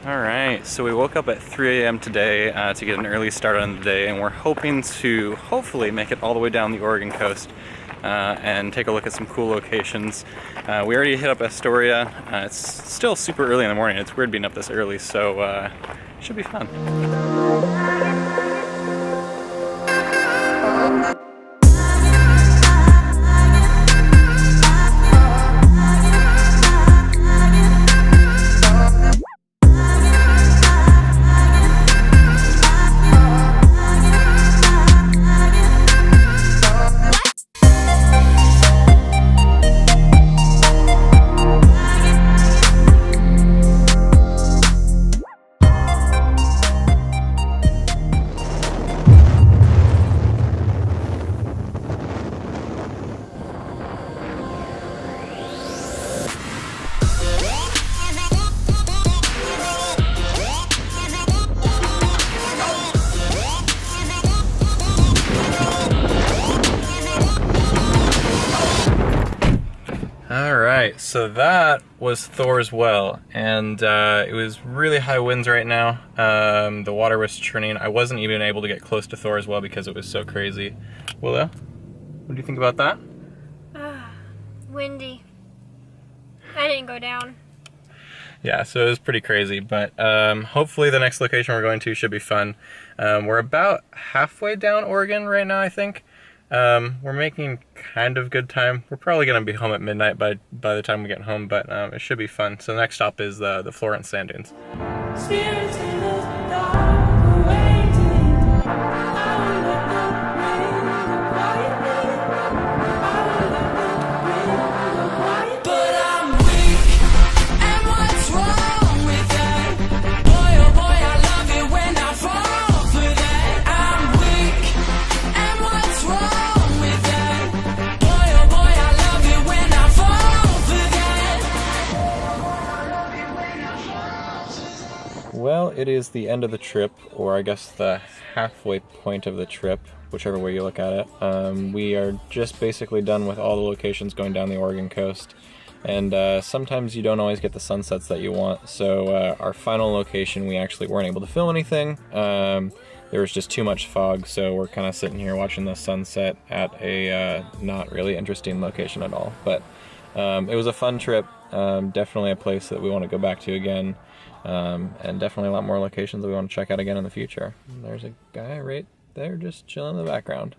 Alright, so we woke up at 3 a.m. today to get an early start on the day, and we're hoping to hopefully make it all the way down the Oregon coast and take a look at some cool locations. We already hit up Astoria. It's still super early in the morning. It's weird being up this early, so it should be fun. Alright, so that was Thor's Well, and it was really high winds right now. The water was churning. I wasn't even able to get close to Thor's Well because it was so crazy. Willow, what do you think about that? Windy. I didn't go down. Yeah, so it was pretty crazy, but hopefully the next location we're going to should be fun. We're about halfway down Oregon right now, I think. We're making kind of good time. We're probably going to be home at midnight by the time we get home, but it should be fun. So the next stop is the Florence Sand Dunes. Spirits in the dark, waiting. I will let the rain quietly. I will let the rain quietly. But I'm weak, and what's wrong with that? Boy, oh boy, I love it when I fall for that. I'm weak, and what's wrong? Well, it is the end of the trip, or I guess the halfway point of the trip, whichever way you look at it. We are just basically done with all the locations going down the Oregon coast, and sometimes you don't always get the sunsets that you want, so our final location we actually weren't able to film anything. There was just too much fog, so we're kind of sitting here watching the sunset at a not really interesting location at all. But it was a fun trip, definitely a place that we want to go back to again. And definitely a lot more locations that we want to check out again in the future. There's a guy right there just chilling in the background.